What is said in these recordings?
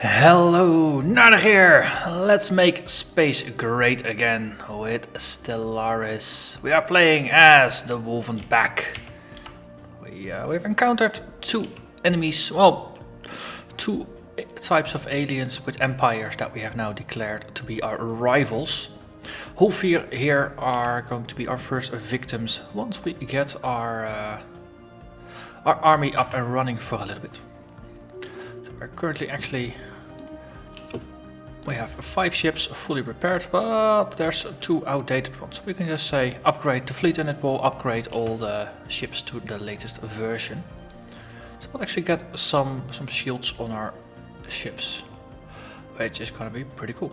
Hello, Narnach here! Let's make space great again with Stellaris. We are playing as the Wulven Pack. We've encountered two enemies, well, two types of aliens with empires that we have now declared to be our rivals. Wulven here are going to be our first victims once we get our army up and running for a little bit. So we're currently actually... We have 5 ships fully repaired, but there's 2 outdated ones. We can just say upgrade the fleet and it will upgrade all the ships to the latest version. So we'll actually get some shields on our ships, which is gonna be pretty cool.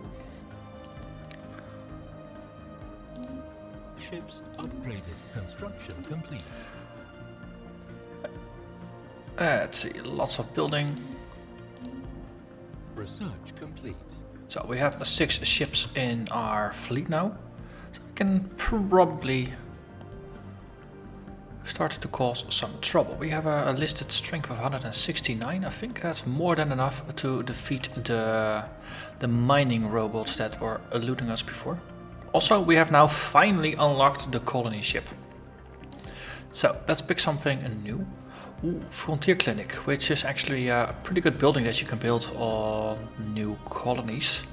Ships upgraded. Construction complete. Let's see, lots of building. Research complete. So we have 6 ships in our fleet now. So we can probably start to cause some trouble. We have a listed strength of 169. I think that's more than enough to defeat the mining robots that were eluding us before. Also, we have now finally unlocked the colony ship. So let's pick something new. Ooh, Frontier Clinic, which is actually a pretty good building that you can build on new colonies,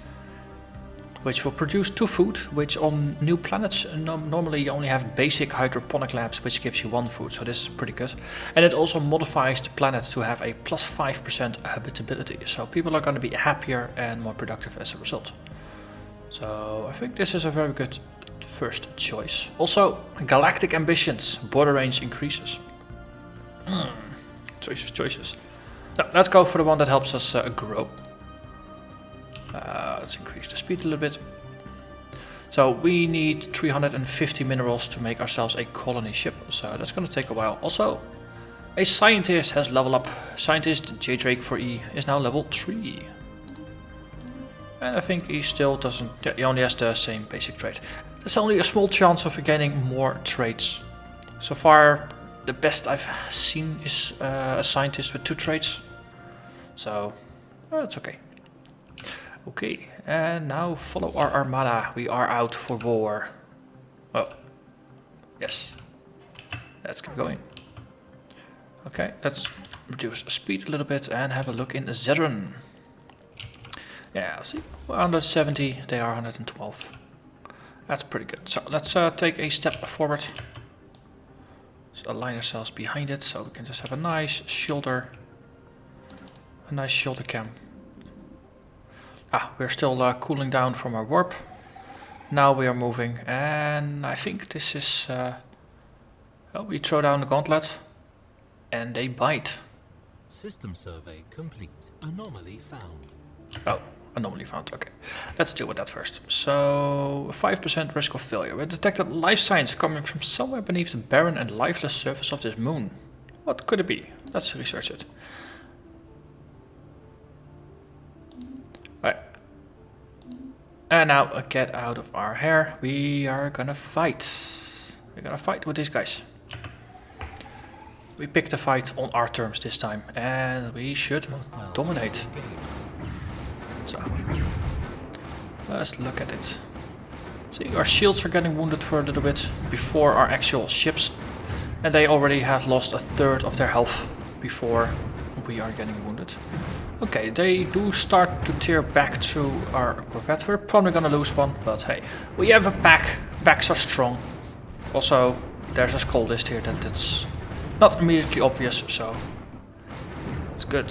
which will produce 2 food, which on new planets normally you only have basic hydroponic labs, which gives you 1 food, so this is pretty good. And it also modifies the planet to have a plus 5% habitability, so people are going to be happier and more productive as a result. So I think this is a very good first choice. Also, Galactic ambitions, border range increases. Choices. Now, let's go for the one that helps us grow. Let's increase the speed a little bit. So we need 350 minerals to make ourselves a colony ship. So that's going to take a while. Also, a scientist has leveled up. Scientist J Drake 4E is now level 3. And I think he still doesn't... Yeah, he only has the same basic trait. There's only a small chance of getting more traits. So far... The best I've seen is a scientist with 2 traits. So, that's okay. Okay, and now follow our armada. We are out for war. Oh, yes. Let's keep going. Okay, let's reduce speed a little bit and have a look in Zedron. Yeah, see, we're 170, they are 112. That's pretty good. So, let's take a step forward. So align ourselves behind it, so we can just have a nice shoulder cam. We're still cooling down from our warp. Now we are moving, and I think this is... well, we throw down the gauntlet, and they bite. System survey complete. Anomaly found. Oh, anomaly found, okay. Let's deal with that first. So, 5% risk of failure. We detected life signs coming from somewhere beneath the barren and lifeless surface of this moon. What could it be? Let's research it. Right. And now, get out of our hair. We are gonna fight. We're gonna fight with these guys. We picked a fight on our terms this time. And we should dominate. So, let's look at it. See, our shields are getting wounded for a little bit before our actual ships. And they already have lost 1/3 of their health before we are getting wounded. Okay, they do start to tear back through our corvette. We're probably gonna lose one, but hey. We have a pack. Packs are strong. Also, there's a skull list here that's not immediately obvious, so it's good.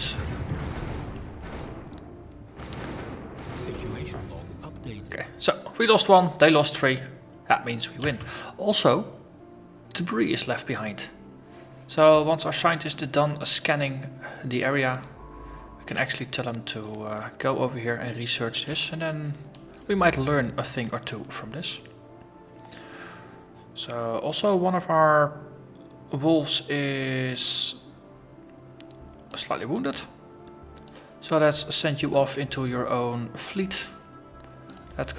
Okay, so we lost 1, they lost 3. That means we win. Also, debris is left behind. So once our scientists are done scanning the area, we can actually tell them to go over here and research this, and then we might learn a thing or 2 from this. So also one of our wolves is slightly wounded. So let's send you off into your own fleet. That's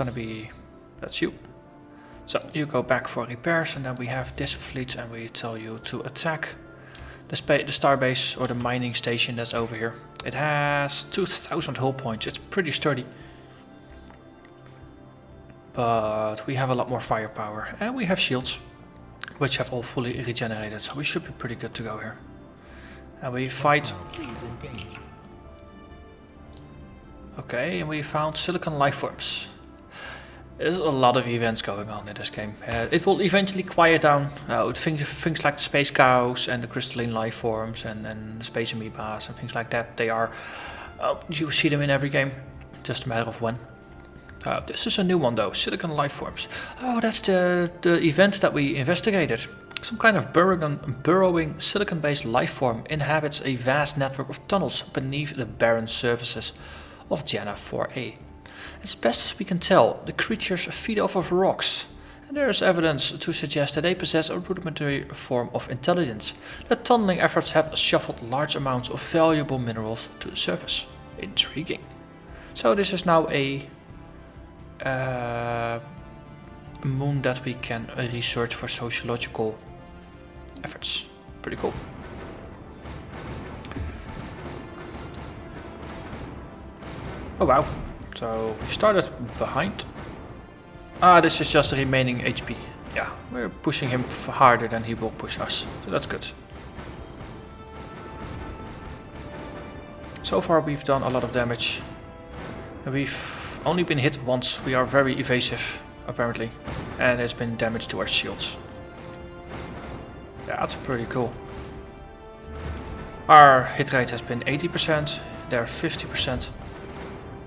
you. So you go back for repairs, and then we have this fleet, and we tell you to attack the starbase or the mining station that's over here. It has 2000 hull points. It's pretty sturdy. But we have a lot more firepower. And we have shields, which have all fully regenerated. So we should be pretty good to go here. And we fight... Okay, and we found silicon lifeforms. There's a lot of events going on in this game. It will eventually quiet down. Things like the space cows and the crystalline life forms and the space amoebas and things like that. They are, you see them in every game. Just a matter of when. This is a new one though, silicon life forms. Oh, that's the event that we investigated. Some kind of burrowing silicon-based life form inhabits a vast network of tunnels beneath the barren surfaces of Janna 4A. As best as we can tell, the creatures feed off of rocks, and there is evidence to suggest that they possess a rudimentary form of intelligence. The tunneling efforts have shuffled large amounts of valuable minerals to the surface. Intriguing. So this is now a moon that we can research for sociological efforts. Pretty cool. Oh wow. So we started behind. This is just the remaining HP. Yeah, we're pushing him harder than he will push us. So that's good. So far we've done a lot of damage. We've only been hit once. We are very evasive, apparently. And it's been damage to our shields. Yeah, that's pretty cool. Our hit rate has been 80%. They're 50%.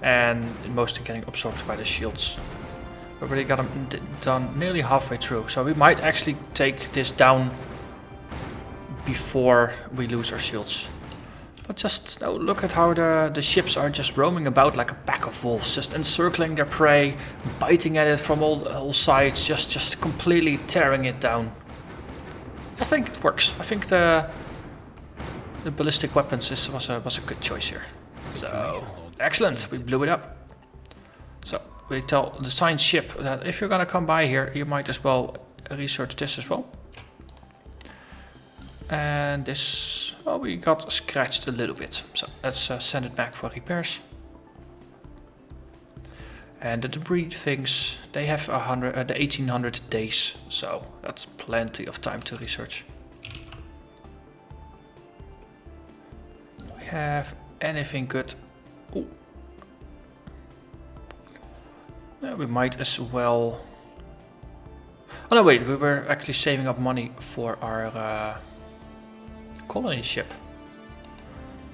And mostly getting absorbed by the shields. We already got them done nearly halfway through, so we might actually take this down before we lose our shields. But just look at how the ships are just roaming about like a pack of wolves, just encircling their prey, biting at it from all sides, just completely tearing it down. I think it works. I think the ballistic weapons was a good choice here. So. Excellent, we blew it up. So we tell the science ship that if you're gonna come by here, you might as well research this as well. And this, well, we got scratched a little bit. So let's send it back for repairs. And the debris things, they have the 1800 days, so that's plenty of time to research. We have anything good? Ooh. Yeah, we might as well... Oh no, wait, we were actually saving up money for our colony ship.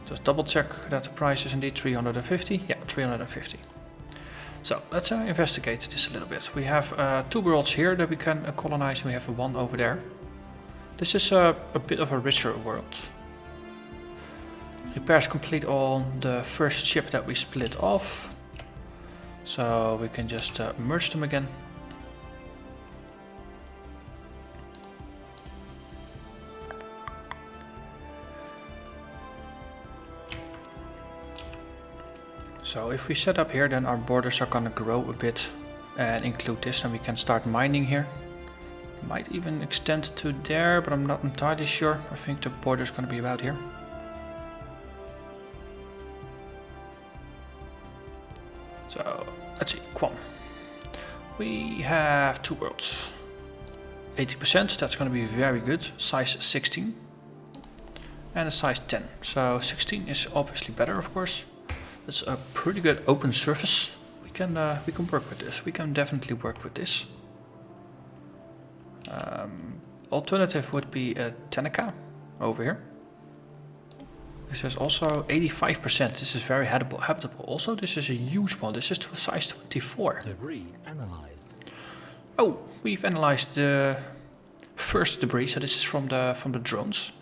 Just double check that the price is indeed 350. Yeah, 350. So let's investigate this a little bit. We have 2 worlds here that we can colonize, and we have one over there. This is a bit of a richer world. Repairs complete on the first ship that we split off. So we can just merge them again. So if we set up here, then our borders are gonna grow a bit and include this, and we can start mining here. Might even extend to there, but I'm not entirely sure. I think the border is gonna be about here. So let's see, Quam. We have 2 worlds. 80%, that's gonna be very good. Size 16 and a size 10. So 16 is obviously better, of course. It's a pretty good open surface. We can work with this. We can definitely work with this. Alternative would be a Teneca over here. This is also 85%. This is very habitable. Also, this is a huge one. This is to size 24. Debris analyzed. Oh, we've analyzed the first debris. So this is from the drones.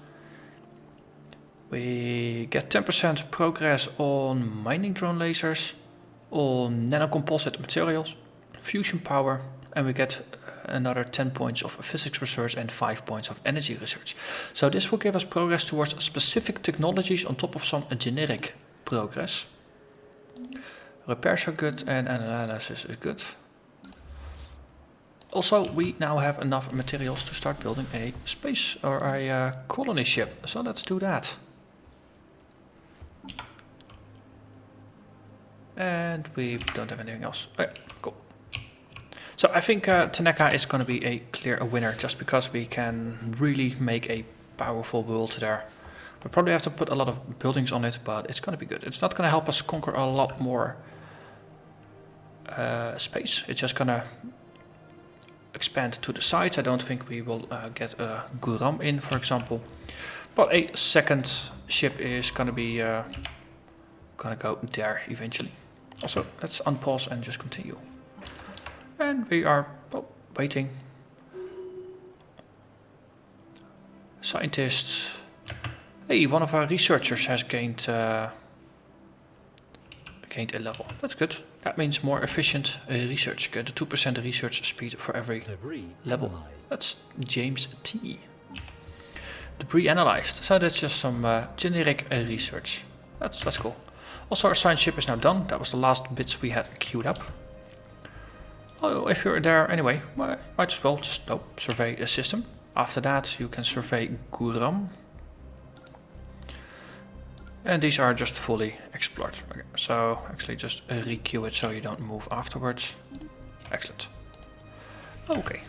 We get 10% progress on mining drone lasers, on nanocomposite materials, fusion power, and we get another 10 points of physics research and 5 points of energy research. So this will give us progress towards specific technologies on top of some generic progress. Repairs are good and analysis is good. Also, we now have enough materials to start building a space or a colony ship. So let's do that. And we don't have anything else. Okay, cool. So I think Tanaka is going to be a clear winner just because we can really make a powerful world there. We probably have to put a lot of buildings on it, but it's going to be good. It's not going to help us conquer a lot more space. It's just going to expand to the sides. I don't think we will get a Guram in, for example. But a second ship is going to be going to go there eventually. Also, let's unpause and just continue. And we are waiting. Scientists. Hey, one of our researchers has gained a level. That's good. That means more efficient research. Get a 2% research speed for every level. Analyzed. That's James T. Debris analyzed. So that's just some generic research. That's cool. Also, our science ship is now done. That was the last bits we had queued up. Oh, if you're there anyway, might as well just survey the system. After that, you can survey Guram. And these are just fully explored. Okay, so actually just requeue it so you don't move afterwards. Excellent. Okay.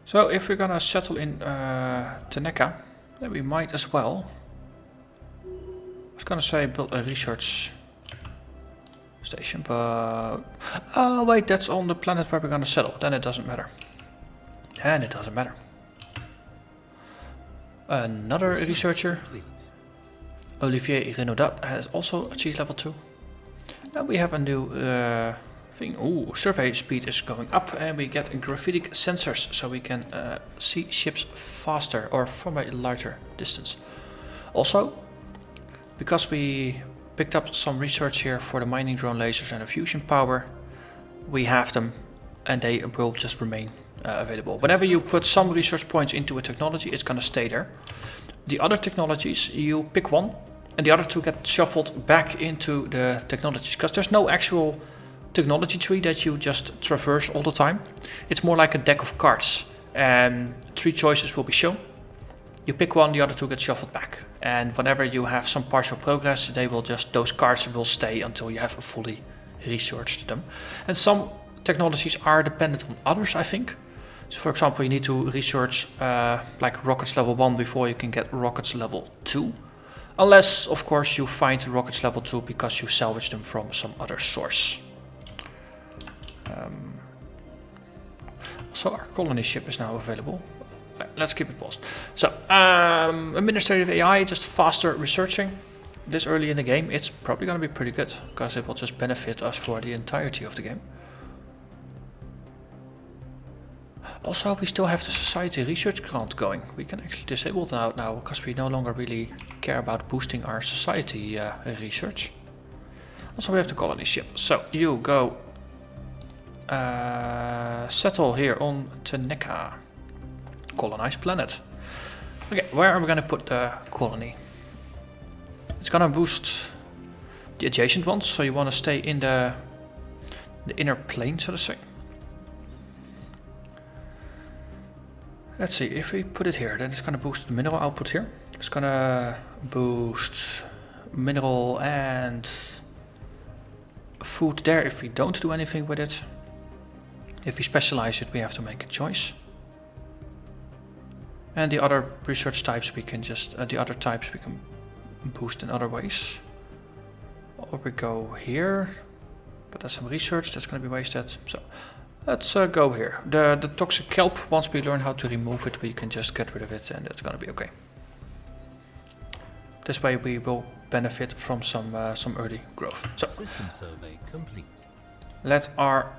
So if we're gonna settle in Tanaka, then we might as well. I was gonna say build a research station, but oh wait, that's on the planet where we're gonna settle. Then it doesn't matter. And it doesn't matter. Another researcher, Olivier Renaudat, has also achieved level 2. And we have a new thing. Ooh, survey speed is going up and we get graphitic sensors so we can see ships faster or from a larger distance. Also, because we picked up some research here for the mining drone lasers and the fusion power, we have them and they will just remain available. Whenever you put some research points into a technology, it's going to stay there. The other technologies, you pick one and the other two get shuffled back into the technologies, because there's no actual technology tree that you just traverse all the time. It's more like a deck of cards and 3 choices will be shown. You pick one, the other two get shuffled back, and whenever you have some partial progress, those cards will stay until you have fully researched them. And some technologies are dependent on others, I think. So for example, you need to research like rockets level 1 before you can get rockets level 2. Unless, of course, you find rockets level 2 because you salvage them from some other source. So our colony ship is now available. Let's keep it paused. So, administrative AI, just faster researching. This early in the game, it's probably going to be pretty good, because it will just benefit us for the entirety of the game. Also, we still have the Society Research Grant going. We can actually disable that now, because we no longer really care about boosting our society research. Also, we have the colony ship. So, you go settle here on Tanaka. Colonized planet. Okay, where are we going to put the colony? It's going to boost the adjacent ones, so you want to stay in the inner plane, so to say. Let's see, if we put it here, then it's going to boost the mineral output here. It's going to boost mineral and food there if we don't do anything with it. If we specialize it, we have to make a choice. And the other research types we can just, the other types we can boost in other ways. Or we go here, but that's some research that's going to be wasted. So let's go here. The toxic kelp, once we learn how to remove it, we can just get rid of it and it's going to be okay. This way we will benefit from some early growth. So System survey complete. let our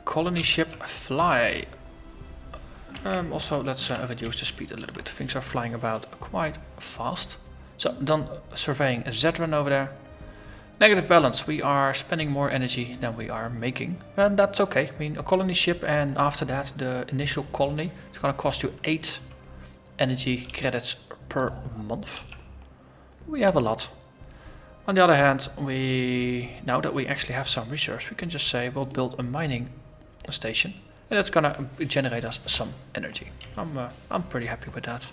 colony ship fly. Also, let's reduce the speed a little bit. Things are flying about quite fast. So, done surveying Zetran over there. Negative balance. We are spending more energy than we are making. And that's okay. I mean, a colony ship, and after that, the initial colony is going to cost you 8 energy credits per month. We have a lot. On the other hand, now that we actually have some research, we can just say we'll build a mining station. And that's gonna generate us some energy. I'm pretty happy with that.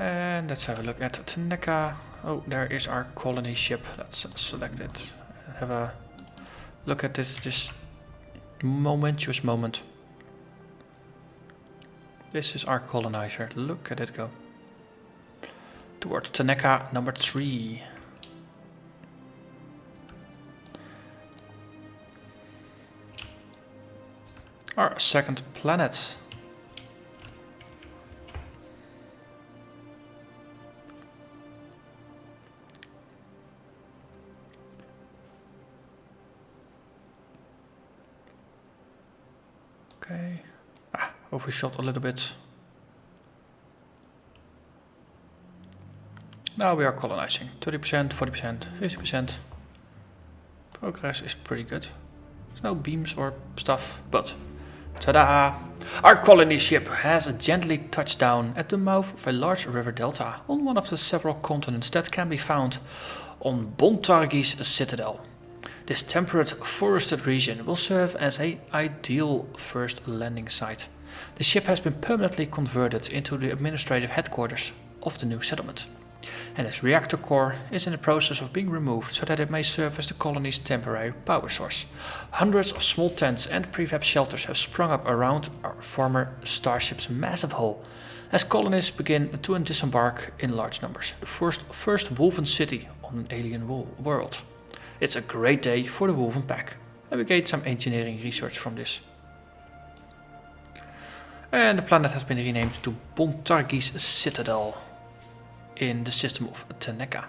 And let's have a look at Taneka. Oh, there is our colony ship. Let's select it. Have a look at this momentous moment. This is our colonizer. Look at it go. Towards Taneka number 3. Our second planet. Okay. Overshot a little bit. Now we are colonizing. 30%, 40%, 50%. Progress is pretty good. There's no beams or stuff, but ta-da! Our colony ship has gently touched down at the mouth of a large river delta on one of the several continents that can be found on Bontargi's citadel. This temperate, forested region will serve as an ideal first landing site. The ship has been permanently converted into the administrative headquarters of the new settlement, and its reactor core is in the process of being removed so that it may serve as the colony's temporary power source. Hundreds of small tents and prefab shelters have sprung up around our former starship's massive hull, as colonists begin to disembark in large numbers. The first Wulven city on an alien world. It's a great day for the Wulven Pack, and we get some engineering research from this. And the planet has been renamed to Bontargi's Citadel in the system of Taneka.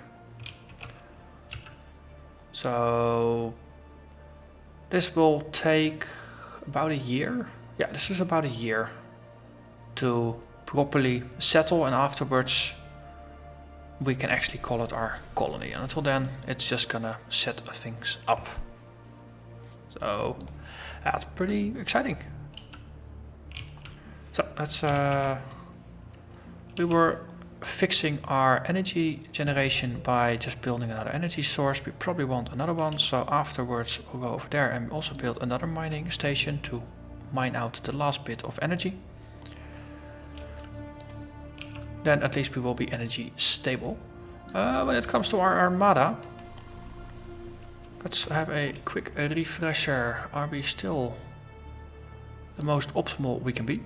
So this will take about a year. Yeah, this is about a year to properly settle, and afterwards we can actually call it our colony. And until then, it's just gonna set things up. So that's pretty exciting. So let's we were fixing our energy generation by just building another energy source. We probably want another one, so afterwards we'll go over there and also build another mining station to mine out the last bit of energy. Then at least we will be energy stable. When it comes to our armada, let's have a quick refresher. Are we still the most optimal we can be?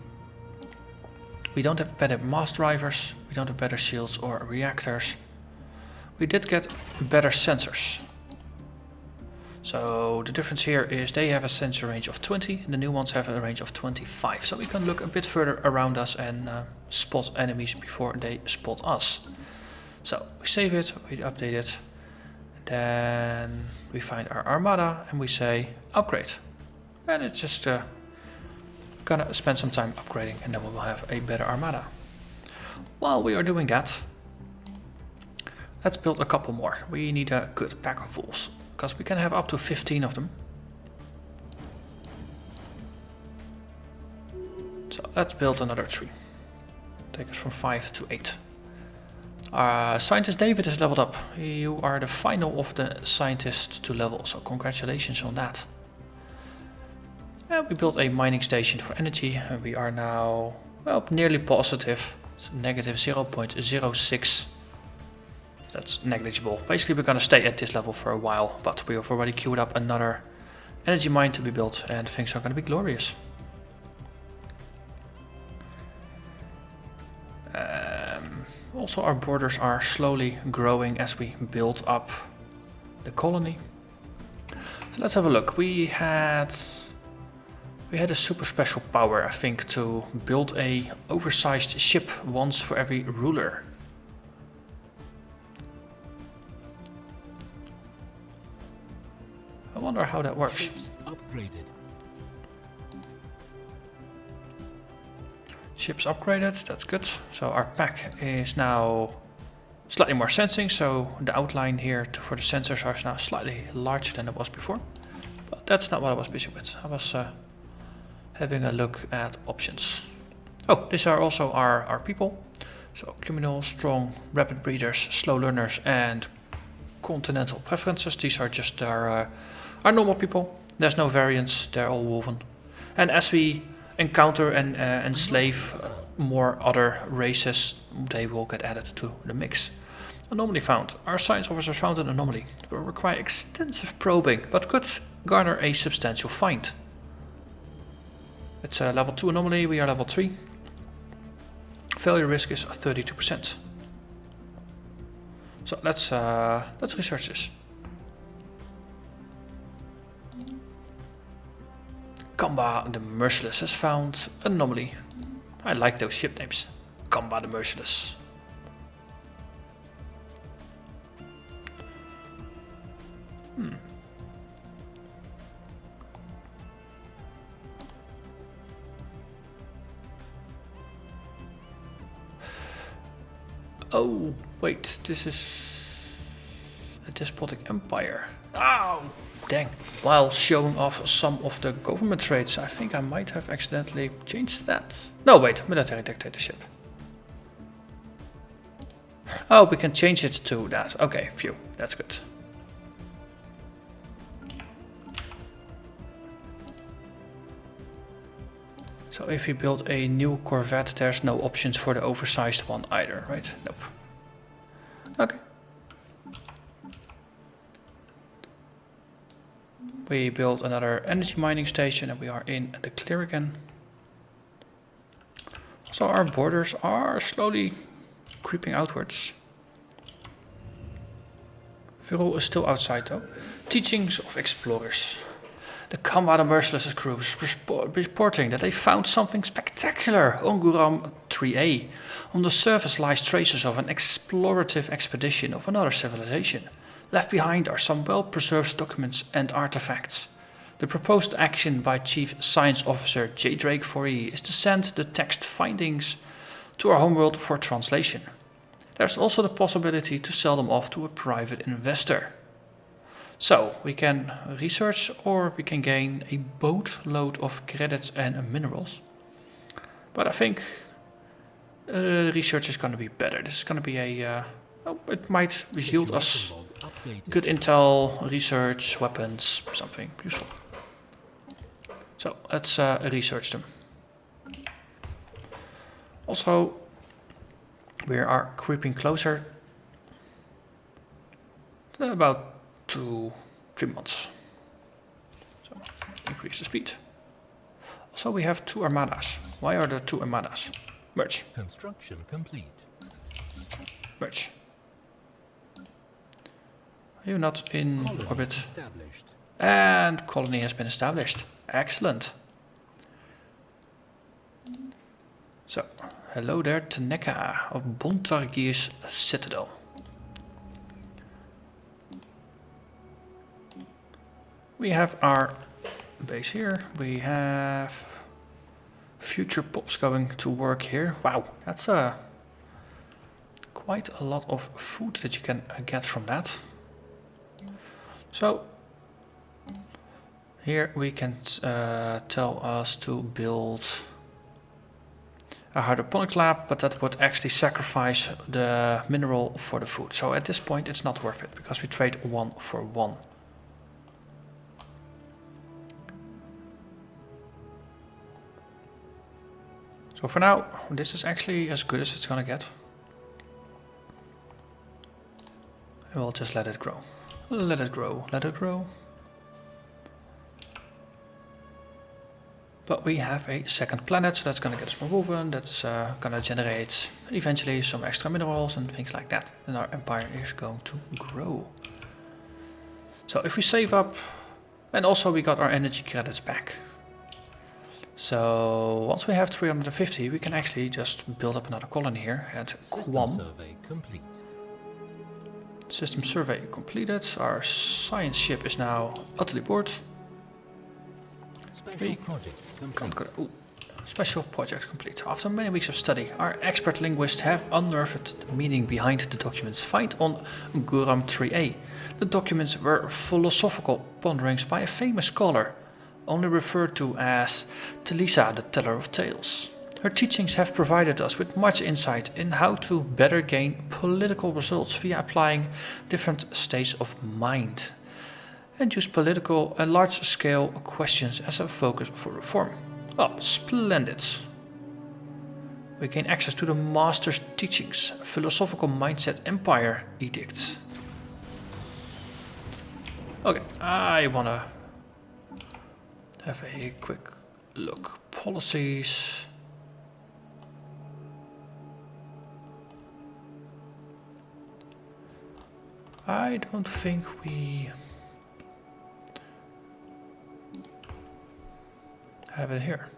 We don't have better mass drivers, we don't have better shields or reactors. We did get better sensors. So the difference here is they have a sensor range of 20 and the new ones have a range of 25. So we can look a bit further around us and spot enemies before they spot us. So we save it, we update it, and then we find our armada and we say upgrade. And it's just gonna spend some time upgrading and then we will have a better armada. While we are doing that, let's build a couple more. We need a good pack of wolves, because we can have up to 15 of them. So let's build another 3. Take us from 5 to 8. Scientist David is leveled up. You are the final of the scientists to level, so congratulations on that. We built a mining station for energy and we are now, well, nearly positive. It's negative 0.06. That's negligible. Basically we're gonna stay at this level for a while, but we have already queued up another energy mine to be built and things are gonna be glorious. Also our borders are slowly growing as we build up the colony. So let's have a look. We had a super special power, I think, to build a oversized ship once for every ruler. I wonder how that works. Ships upgraded. Ships upgraded, that's good. So our pack is now slightly more sensing, so the outline here for the sensors are now slightly larger than it was before. But that's not what I was busy with. I was having a look at options. Oh, these are also our people. So Communal, strong, rapid breeders, slow learners, and Continental Preferences. These are just our normal people. There's no variants, they're all Wulven. And as we encounter and enslave more other races, they will get added to the mix. Anomaly found. Our science officers found an anomaly. It will require extensive probing, but could garner a substantial find. It's a level 2 anomaly, we are level 3. Failure risk is 32%. So let's research this. Kamba the Merciless has found an anomaly. I like those ship names. Kamba the Merciless. Oh, wait, this is a despotic empire. Oh, dang. While showing off some of the government traits, I think I might have accidentally changed that. No, wait, military dictatorship. Oh, we can change it to that. Okay, phew, that's good. So if you build a new Corvette, there's no options for the oversized one either, right? Nope. Okay. We built another energy mining station and we are in the clear again. So our borders are slowly creeping outwards. Virul is still outside though. Teachings of explorers. The Kamba the Merciless crew is reporting that they found something spectacular on Guram 3A. On the surface lies traces of an explorative expedition of another civilization. Left behind are some well-preserved documents and artifacts. The proposed action by Chief Science Officer J. Drake 4E is to send the text findings to our homeworld for translation. There's also the possibility to sell them off to a private investor. So, we can research or we can gain a boatload of credits and minerals. But I think research is going to be better. This is going to be a... it might yield us good intel, research, weapons, something useful. So, let's research them. Also, we are creeping closer. About 2-3 months. So increase the speed. Also we have 2 armadas. Why are there 2 armadas? Merge. Construction complete. Merge. Are you not in Colony orbit? established. And colony has been established. Excellent. So, hello there, Taneka of Bontargir's Citadel. We have our base here. We have future pops going to work here. Wow, that's quite a lot of food that you can get from that. So here we can tell us to build a hydroponic lab, but that would actually sacrifice the mineral for the food. So at this point it's not worth it because we trade 1 for 1. So for now, this is actually as good as it's gonna get. And we'll just let it grow. Let it grow, let it grow. But we have a second planet, so that's gonna get us more Wulven. That's gonna generate eventually some extra minerals and things like that. And our empire is going to grow. So if we save up, and also we got our energy credits back. So once we have 350, we can actually just build up another colony here at Guam. Survey complete. System survey completed. Our science ship is now utterly bored. Special project complete. Special project complete. After many weeks of study, our expert linguists have unearthed the meaning behind the documents found on Guram 3A. The documents were philosophical ponderings by a famous scholar, only referred to as Telisa, the Teller of Tales. Her teachings have provided us with much insight in how to better gain political results via applying different states of mind and use political and large-scale questions as a focus for reform. Oh, splendid. We gain access to the Master's Teachings, Philosophical Mindset Empire Edict. Okay, I wanna have a quick look. Policies. I don't think we have it here.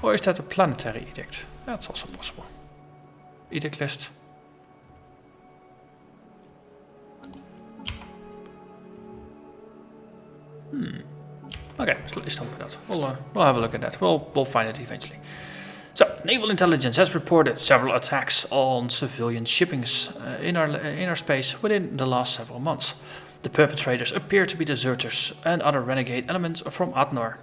Or is that a planetary edict? That's also possible. Edict list. Okay, so let's stop with that. We'll have a look at that. We'll find it eventually. So, naval intelligence has reported several attacks on civilian shippings in our space within the last several months. The perpetrators appear to be deserters and other renegade elements from Atnor.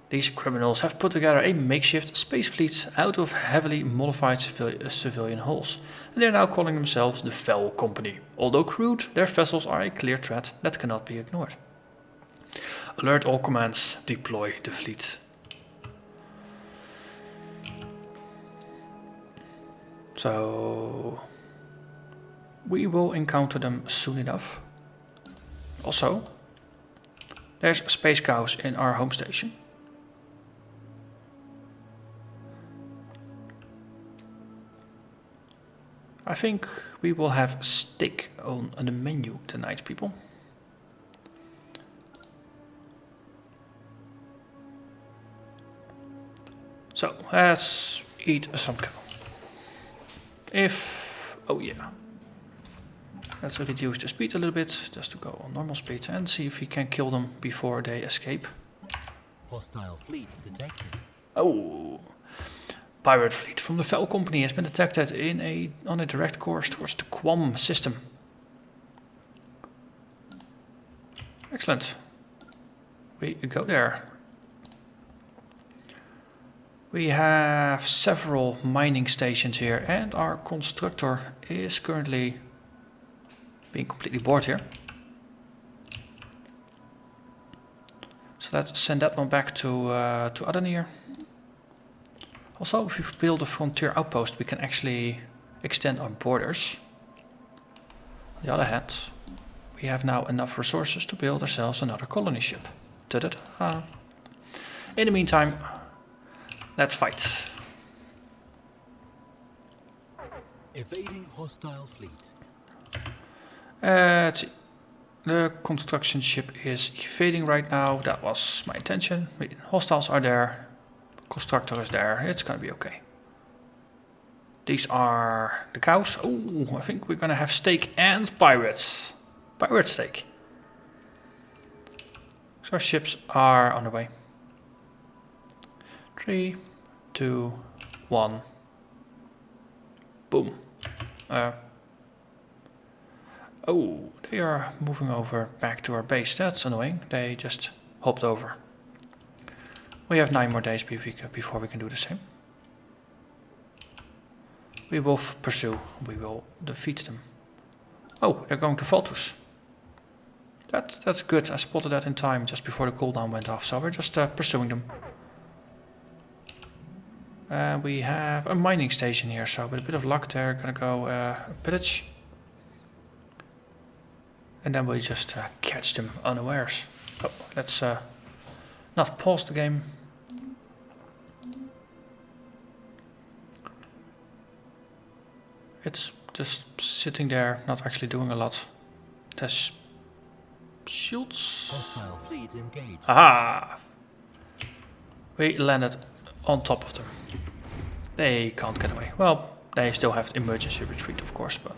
These criminals have put together a makeshift space fleet out of heavily modified civilian hulls, and they are now calling themselves the Fell Company. Although crude, their vessels are a clear threat that cannot be ignored. Alert all commands, deploy the fleet. So we will encounter them soon enough. Also, there's space cows in our home station. I think we will have steak on the menu tonight, people. So let's eat some cow. Oh yeah. Let's reduce the speed a little bit, just to go on normal speed and see if we can kill them before they escape. Hostile fleet detected. Oh. Pirate fleet from the Fell Company has been detected on a direct course towards the Quam system. Excellent. We go there. We have several mining stations here, and our constructor is currently being completely bored here. So let's send that one back to Adenir. Also, if we build a frontier outpost, we can actually extend our borders. On the other hand, we have now enough resources to build ourselves another colony ship. Ta-da-da. In the meantime, let's fight. Evading hostile fleet. Let's see. The construction ship is evading right now. That was my intention. Hostiles are there. Constructor is there. It's gonna be okay. These are the cows. Oh, I think we're gonna have steak and pirates. Pirate steak. So our ships are on the way. 3, 2, 1. Boom. Oh, they are moving over back to our base. That's annoying. They just hopped over. We have 9 more days before we can do the same. We will pursue. We will defeat them. Oh, they're going to Faltus. That's good. I spotted that in time just before the cooldown went off. So we're just pursuing them. We have a mining station here. So with a bit of luck, they're gonna go pillage. And then we just catch them unawares. Oh, let's not pause the game. It's just sitting there, not actually doing a lot. There's shields. Hostile fleet engaged. Aha! We landed on top of them. They can't get away. Well, they still have emergency retreat, of course, but...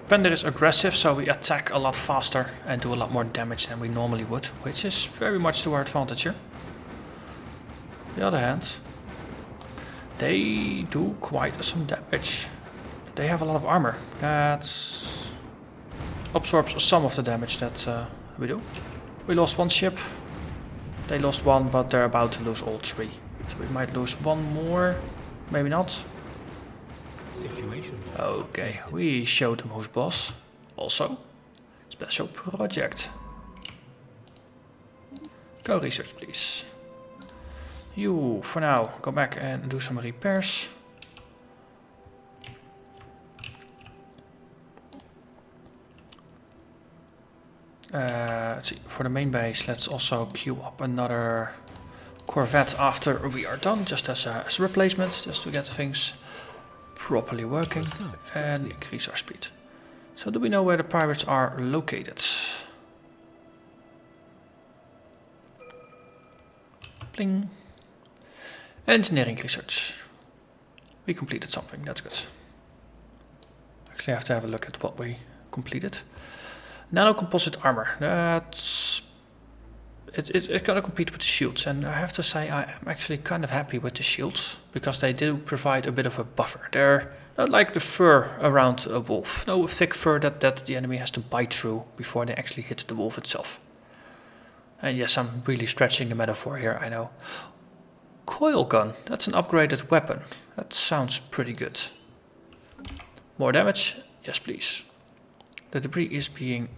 Pender is aggressive, so we attack a lot faster and do a lot more damage than we normally would, which is very much to our advantage here. On the other hand, they do quite some damage. They have a lot of armor that absorbs some of the damage that we do. We lost 1 ship. They lost 1, but they're about to lose all 3. So we might lose 1 more, maybe not. Situation. Okay, we showed them who's boss. Also, special project. Go research, please. You, for now, go back and do some repairs. Let's see, for the main base, let's also queue up another Corvette after we are done, just as a replacement, just to get things properly working and increase our speed. So do we know where the pirates are located? Bling. Engineering research. We completed something, that's good. Actually I have to have a look at what we completed. Nano composite armor. It's gonna compete with the shields, and I have to say I am actually kind of happy with the shields because they do provide a bit of a buffer. They're not like the fur around a wolf. No thick fur that the enemy has to bite through before they actually hit the wolf itself. And yes, I'm really stretching the metaphor here, I know. Coil gun. That's an upgraded weapon. That sounds pretty good. More damage? Yes, please. The debris is being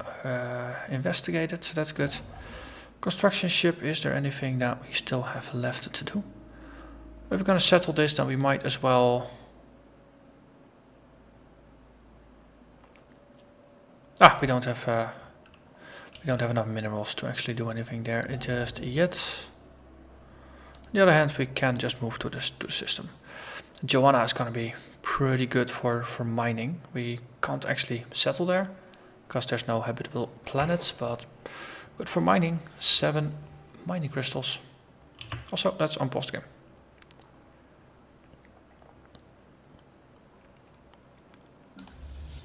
investigated, so that's good. Construction ship, is there anything that we still have left to do? If we're going to settle this, then we might as well... we don't have enough minerals to actually do anything there just yet. On the other hand, we can just move to the system. Joanna is going to be pretty good for mining. We can't actually settle there because there's no habitable planets, but good for mining. 7 mining crystals. Also, let's unpause the game.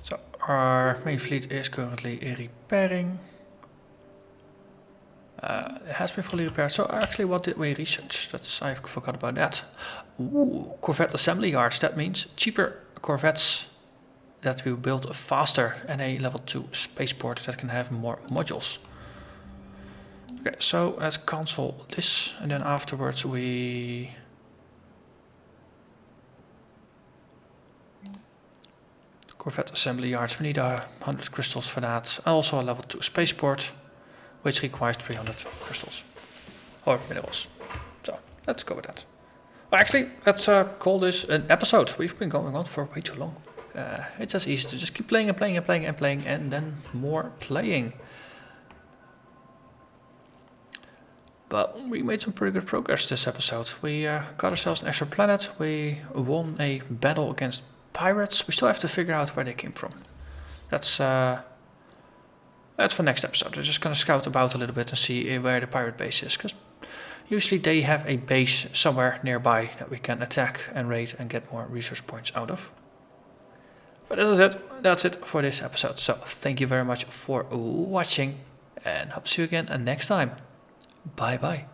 So, our main fleet is currently repairing. It has been fully repaired. So actually, what did we research? I forgot about that. Ooh, Corvette assembly yards. That means cheaper Corvettes that will build faster and a level 2 spaceport that can have more modules. Okay, so let's cancel this, and then afterwards we... Corvette assembly yards. We need 100 crystals for that. Also a level 2 spaceport, which requires 300 crystals or minerals. So let's go with that. Well, actually, let's call this an episode. We've been going on for way too long. It's as easy to just keep playing and playing and playing and playing, and then more playing. But we made some pretty good progress this episode. We got ourselves an extra planet. We won a battle against pirates. We still have to figure out where they came from. That's for next episode. We're just going to scout about a little bit and see where the pirate base is. Because usually they have a base somewhere nearby that we can attack and raid and get more resource points out of. But that's it for this episode. So thank you very much for watching, and hope to see you again next time. Bye bye.